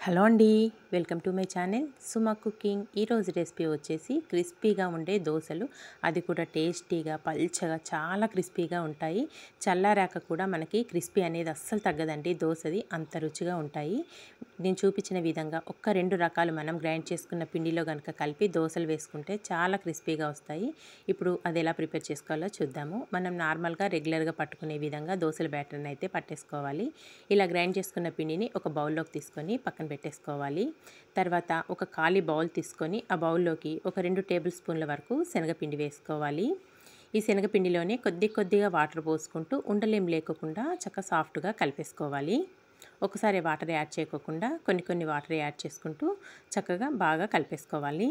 Hello అండి, welcome to my channel Suma cooking. ఈరోజు recipe వచ్చేసి క్రిస్పీగా ఉండే దోశలు, అది కూడా టేస్టీగా పల్చగా చాలా క్రిస్పీగా ఉంటాయి. చల్లారాక కూడా మనకి క్రిస్పీ అనేది అస్సలు తగ్గదండి. దోశది అంత రుచిగా ఉంటాయి. నేను చూపించిన విధంగా ఒక్క రెండు రకాలు మనం గ్రైండ్ చేసుకున్న పిండిలో కనుక కలిపి దోశలు వేసుకుంటే చాలా క్రిస్పీగా వస్తాయి. ఇప్పుడు అది ఎలా ప్రిపేర్ చేసుకోవాలో చూద్దాము. మనం నార్మల్గా రెగ్యులర్గా పట్టుకునే విధంగా దోశల బ్యాటర్ని అయితే పట్టేసుకోవాలి. ఇలా గ్రైండ్ చేసుకున్న పిండిని ఒక బౌల్లోకి తీసుకొని పక్కన పెట్టేసుకోవాలి. తర్వాత ఒక ఖాళీ బౌల్ తీసుకొని ఆ బౌల్లోకి ఒక 2 టేబుల్ స్పూన్ల వరకు శనగపిండి వేసుకోవాలి. ఈ శనగపిండిలోనే కొద్దిగా వాటర్ పోసుకుంటూ ఉండలేం లేకుండా చక్కగా సాఫ్ట్గా కలిపేసుకోవాలి. ఒకసారి వాటర్ యాడ్ చేయకుండా కొన్ని వాటర్ యాడ్ చేసుకుంటూ చక్కగా బాగా కలిపేసుకోవాలి.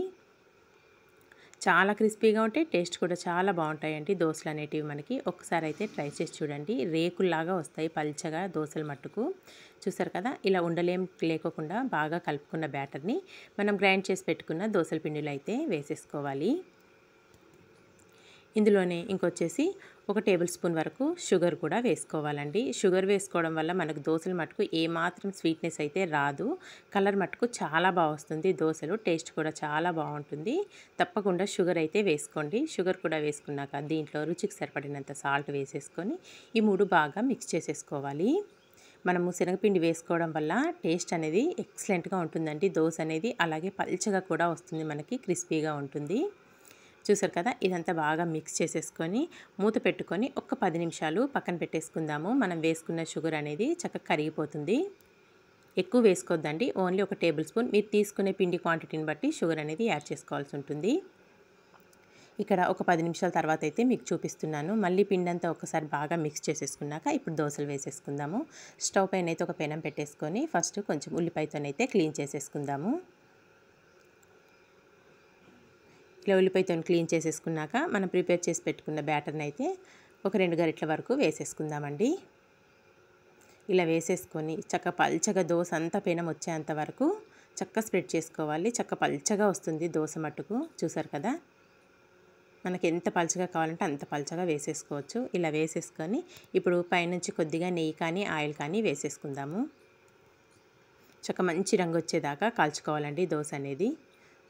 చాలా క్రిస్పీగా ఉంటాయి, టేస్ట్ కూడా చాలా బాగుంటాయండి దోశలు అనేటివి. మనకి ఒకసారి అయితే ట్రై చేసి చూడండి. రేకుల్లాగా వస్తాయి పల్చగా దోశల మట్టుకు. చూసారు కదా, ఇలా ఉండలేం లేకుండా బాగా కలుపుకున్న బ్యాటర్ని మనం గ్రైండ్ చేసి పెట్టుకున్న దోశల పిండిలో అయితే వేసేసుకోవాలి. ఇందులోనే ఇంకొచ్చేసి ఒక టేబుల్ స్పూన్ వరకు షుగర్ కూడా వేసుకోవాలండి. షుగర్ వేసుకోవడం వల్ల మనకు దోశల మటుకు ఏమాత్రం స్వీట్నెస్ అయితే రాదు. కలర్ మటుకు చాలా బాగా వస్తుంది దోశలు, టేస్ట్ కూడా చాలా బాగుంటుంది. తప్పకుండా షుగర్ అయితే వేసుకోండి. షుగర్ కూడా వేసుకున్నాక దీంట్లో రుచికి సరిపడినంత సాల్ట్ వేసేసుకొని ఈ మూడు బాగా మిక్స్ చేసేసుకోవాలి. మనము శనగపిండి వేసుకోవడం వల్ల టేస్ట్ అనేది ఎక్సలెంట్గా ఉంటుందండి దోశ అనేది. అలాగే పల్చగా కూడా వస్తుంది, మనకి క్రిస్పీగా ఉంటుంది. చూసారు కదా, ఇదంతా బాగా మిక్స్ చేసేసుకొని మూత పెట్టుకొని ఒక 10 నిమిషాలు పక్కన పెట్టేసుకుందాము. మనం వేసుకున్న షుగర్ అనేది చక్కగా కరిగిపోతుంది. ఎక్కువ వేసుకోవద్దండి, ఓన్లీ ఒక టేబుల్ స్పూన్. మీరు తీసుకునే పిండి క్వాంటిటీని బట్టి షుగర్ అనేది యాడ్ చేసుకోవాల్సి ఉంటుంది. ఇక్కడ ఒక 10 నిమిషాల తర్వాత అయితే మీకు చూపిస్తున్నాను. మళ్ళీ పిండి అంతా ఒకసారి బాగా మిక్స్ చేసేసుకున్నాక ఇప్పుడు దోశలు వేసేసుకుందాము. స్టవ్ పైన అయితే ఒక పెనం పెట్టేసుకొని ఫస్ట్ కొంచెం ఉల్లిపాయతోనైతే క్లీన్ చేసేసుకుందాము. ఇలా ఉల్లిపాయతో క్లీన్ చేసేసుకున్నాక మనం ప్రిపేర్ చేసి పెట్టుకున్న బ్యాటర్ని అయితే ఒక 2 గరిటెల వరకు వేసేసుకుందామండి. ఇలా వేసేసుకొని చక్క పల్చగా దోశ అంతా పెనం వచ్చేంత వరకు చక్క స్ప్రెడ్ చేసుకోవాలి. చక్క పల్చగా వస్తుంది దోశ మట్టుకు. చూసారు కదా, మనకి ఎంత పల్చగా కావాలంటే అంత పల్చగా వేసేసుకోవచ్చు. ఇలా వేసేసుకొని ఇప్పుడు పైనుంచి కొద్దిగా నెయ్యి కానీ ఆయిల్ కానీ వేసేసుకుందాము. చక్క మంచి రంగు వచ్చేదాకా కాల్చుకోవాలండి దోశ అనేది.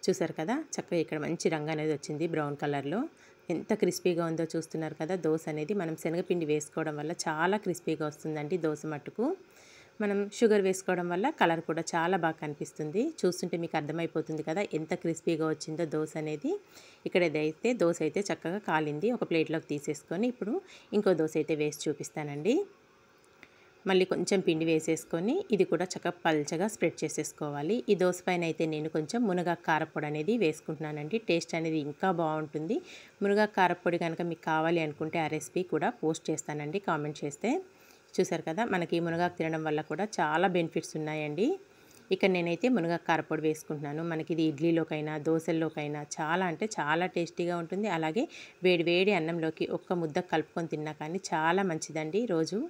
చూసారు కదా, చక్కగా ఇక్కడ మంచి రంగు అనేది వచ్చింది బ్రౌన్ కలర్లో. ఎంత క్రిస్పీగా ఉందో చూస్తున్నారు కదా. దోశ అనేది మనం శనగపిండి వేసుకోవడం వల్ల చాలా క్రిస్పీగా వస్తుందండి దోశ మట్టుకు. మనం షుగర్ వేసుకోవడం వల్ల కలర్ కూడా చాలా బాగా కనిపిస్తుంది. చూస్తుంటే మీకు అర్థమైపోతుంది కదా ఎంత క్రిస్పీగా వచ్చిందో దోశ అనేది. ఇక్కడ ఏదైతే దోశ అయితే చక్కగా కాలింది. ఒక ప్లేట్లోకి తీసేసుకొని ఇప్పుడు ఇంకో దోశ అయితే వేసి చూపిస్తానండి. మళ్ళీ కొంచెం పిండి వేసేసుకొని ఇది కూడా చక్కగా పల్చగా స్ప్రెడ్ చేసేసుకోవాలి. ఈ దోశ పైన అయితే నేను కొంచెం మునగాకు కారపొడి అనేది వేసుకుంటున్నానండి. టేస్ట్ అనేది ఇంకా బాగుంటుంది. మునగాకు కారపొడి కనుక మీకు కావాలి అనుకుంటే ఆ రెసిపీ కూడా పోస్ట్ చేస్తానండి కామెంట్ చేస్తే. చూసారు కదా, మనకి మునగాకు తినడం వల్ల కూడా చాలా బెనిఫిట్స్ ఉన్నాయండి. ఇక్కడ నేనైతే మునగాకు కారపొడి వేసుకుంటున్నాను. మనకి ఇది ఇడ్లీలోకైనా దోశల్లోకైనా చాలా అంటే చాలా టేస్టీగా ఉంటుంది. అలాగే వేడి అన్నంలోకి ఒక్క ముద్ద కలుపుకొని తిన్నా కానీ చాలా మంచిదండి రోజు.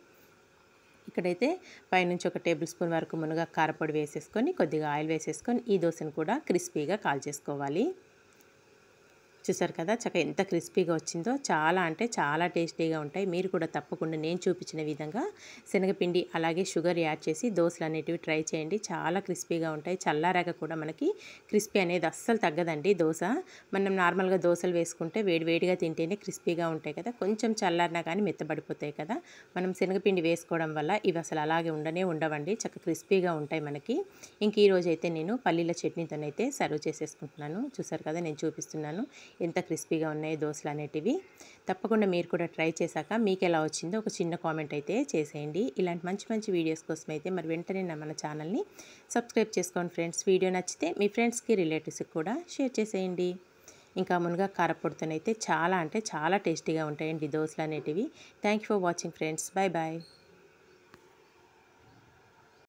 ఇక్కడైతే పైనుంచి ఒక టేబుల్ స్పూన్ వరకు మునగాకు కారపొడి వేసేసుకొని కొద్దిగా ఆయిల్ వేసేసుకొని ఈ దోశను కూడా క్రిస్పీగా కాల్చేసుకోవాలి. చూసారు కదా, చక్కగా ఎంత క్రిస్పీగా వచ్చిందో. చాలా అంటే చాలా టేస్టీగా ఉంటాయి. మీరు కూడా తప్పకుండా నేను చూపించిన విధంగా శనగపిండి అలాగే షుగర్ యాడ్ చేసి దోశలు అనేటివి ట్రై చేయండి. చాలా క్రిస్పీగా ఉంటాయి. చల్లారాక కూడా మనకి క్రిస్పీ అనేది అస్సలు తగ్గదండి దోశ. మనం నార్మల్గా దోశలు వేసుకుంటే వేడిగా తింటేనే క్రిస్పీగా ఉంటాయి కదా. కొంచెం చల్లారినా కానీ మెత్తబడిపోతాయి కదా. మనం శనగపిండి వేసుకోవడం వల్ల ఇవి అసలు అలాగే ఉండవండి. చక్కగా క్రిస్పీగా ఉంటాయి మనకి. ఇంక ఈరోజు అయితే నేను పల్లీల చట్నీతోనైతే సర్వ్ చేసేసుకుంటున్నాను. చూసారు కదా, నేను చూపిస్తున్నాను ఎంత క్రిస్పీగా ఉన్నాయి దోశలు అనేటివి. తప్పకుండా మీరు కూడా ట్రై చేశాక మీకు ఎలా వచ్చిందో ఒక చిన్న కామెంట్ అయితే చేసేయండి. ఇలాంటి మంచి వీడియోస్ కోసం అయితే మరి వెంటనే మన ఛానల్ని సబ్స్క్రైబ్ చేసుకోండి ఫ్రెండ్స్. వీడియో నచ్చితే మీ ఫ్రెండ్స్కి రిలేటివ్స్కి కూడా షేర్ చేసేయండి. ఇంకా మునగాకు కారపొడితోనైతే చాలా అంటే చాలా టేస్టీగా ఉంటాయండి దోశలు అనేటివి. Thank you for watching friends. Bye.